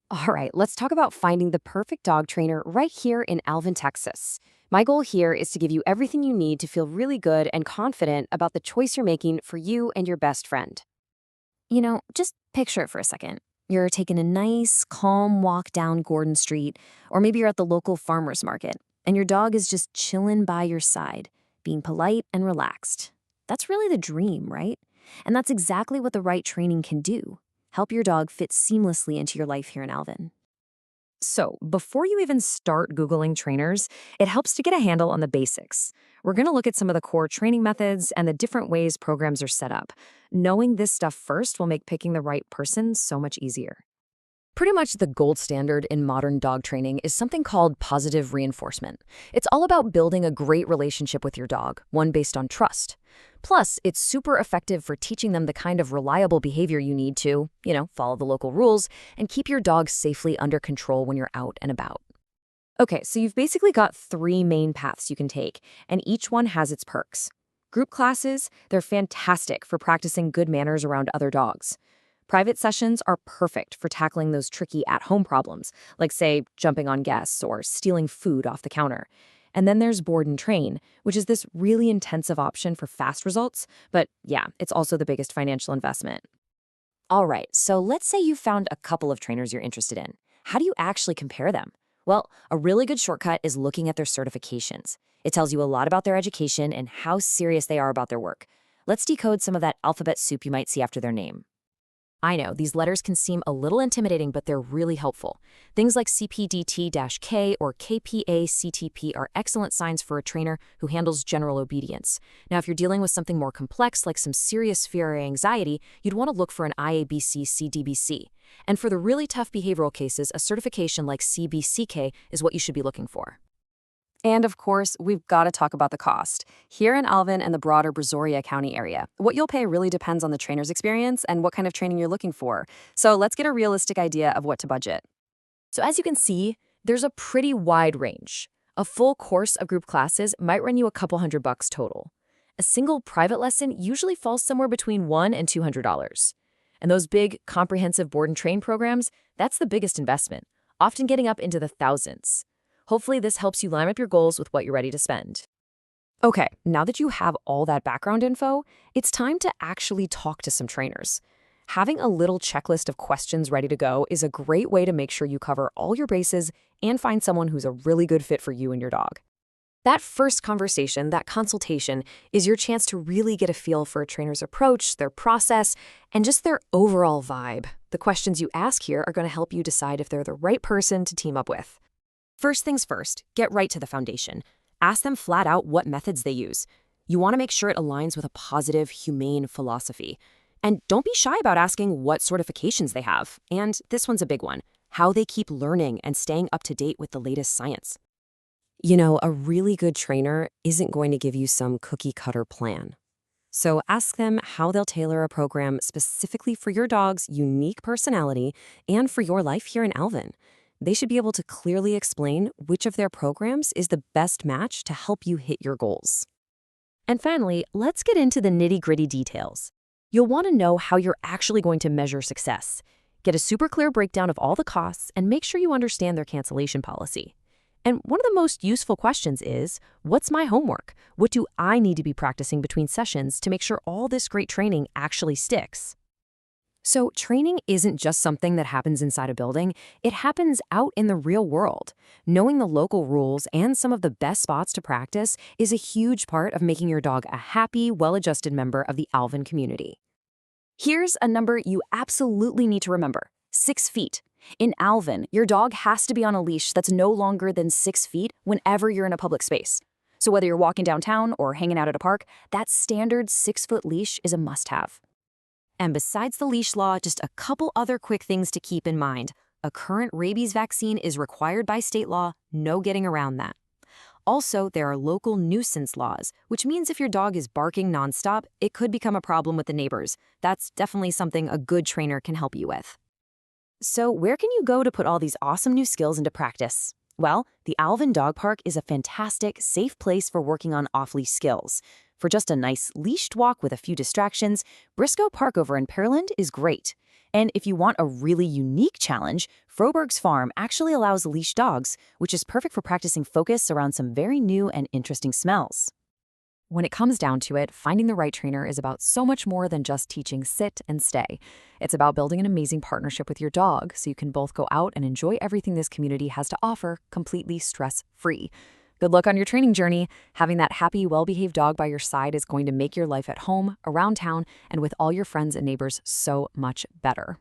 All right, let's talk about finding the perfect dog trainer right here in Alvin, Texas. My goal here is to give you everything you need to feel really good and confident about the choice you're making for you and your best friend. Just picture it for a second. You're taking a nice, calm walk down Gordon Street, or maybe you're at the local farmer's market, and your dog is just chilling by your side, being polite and relaxed. That's really the dream, right? And that's exactly what the right training can do. Help your dog fit seamlessly into your life here in Alvin. So, before you even start Googling trainers, it helps to get a handle on the basics. We're going to look at some of the core training methods and the different ways programs are set up. Knowing this stuff first will make picking the right person so much easier. Pretty much the gold standard in modern dog training is something called positive reinforcement. It's all about building a great relationship with your dog, one based on trust. Plus, it's super effective for teaching them the kind of reliable behavior you need to, follow the local rules and keep your dog safely under control when you're out and about. Okay, so you've basically got three main paths you can take, and each one has its perks. Group classes, they're fantastic for practicing good manners around other dogs. Private sessions are perfect for tackling those tricky at-home problems, like, say, jumping on guests or stealing food off the counter. And then there's board and train, which is this really intensive option for fast results, but yeah, it's also the biggest financial investment. All right, so let's say you found a couple of trainers you're interested in. How do you actually compare them? Well, a really good shortcut is looking at their certifications. It tells you a lot about their education and how serious they are about their work. Let's decode some of that alphabet soup you might see after their name. I know, these letters can seem a little intimidating, but they're really helpful. Things like CPDT-K or KPA-CTP are excellent signs for a trainer who handles general obedience. Now, if you're dealing with something more complex, like some serious fear or anxiety, you'd want to look for an IABC-CDBC. And for the really tough behavioral cases, a certification like CBCK is what you should be looking for. And of course, we've got to talk about the cost. Here in Alvin and the broader Brazoria County area, what you'll pay really depends on the trainer's experience and what kind of training you're looking for. So let's get a realistic idea of what to budget. So as you can see, there's a pretty wide range. A full course of group classes might run you a couple $100 total. A single private lesson usually falls somewhere between $100 and $200. And those big, comprehensive board and train programs, that's the biggest investment, often getting up into the thousands. Hopefully this helps you line up your goals with what you're ready to spend. Okay, now that you have all that background info, it's time to actually talk to some trainers. Having a little checklist of questions ready to go is a great way to make sure you cover all your bases and find someone who's a really good fit for you and your dog. That first conversation, that consultation, is your chance to really get a feel for a trainer's approach, their process, and just their overall vibe. The questions you ask here are going to help you decide if they're the right person to team up with. First things first, get right to the foundation. Ask them flat out what methods they use. You want to make sure it aligns with a positive, humane philosophy. And don't be shy about asking what certifications they have. And this one's a big one, how they keep learning and staying up to date with the latest science. A really good trainer isn't going to give you some cookie-cutter plan. So ask them how they'll tailor a program specifically for your dog's unique personality and for your life here in Alvin. They should be able to clearly explain which of their programs is the best match to help you hit your goals. And finally, let's get into the nitty-gritty details. You'll want to know how you're actually going to measure success. Get a super clear breakdown of all the costs and make sure you understand their cancellation policy. And one of the most useful questions is, what's my homework? What do I need to be practicing between sessions to make sure all this great training actually sticks? So training isn't just something that happens inside a building, it happens out in the real world. Knowing the local rules and some of the best spots to practice is a huge part of making your dog a happy, well-adjusted member of the Alvin community. Here's a number you absolutely need to remember: 6 feet. In Alvin, your dog has to be on a leash that's no longer than 6 feet whenever you're in a public space. So whether you're walking downtown or hanging out at a park, that standard 6-foot leash is a must-have. And besides the leash law, just a couple other quick things to keep in mind. A current rabies vaccine is required by state law, no getting around that. Also, there are local nuisance laws, which means if your dog is barking nonstop, it could become a problem with the neighbors. That's definitely something a good trainer can help you with. So where can you go to put all these awesome new skills into practice? Well, the Alvin Dog Park is a fantastic, safe place for working on off-leash skills. For just a nice leashed walk with a few distractions, Briscoe Park over in Pearland is great. And if you want a really unique challenge, Froberg's Farm actually allows leashed dogs, which is perfect for practicing focus around some very new and interesting smells. When it comes down to it, finding the right trainer is about so much more than just teaching sit and stay. It's about building an amazing partnership with your dog so you can both go out and enjoy everything this community has to offer completely stress-free. Good luck on your training journey. Having that happy, well-behaved dog by your side is going to make your life at home, around town, and with all your friends and neighbors so much better.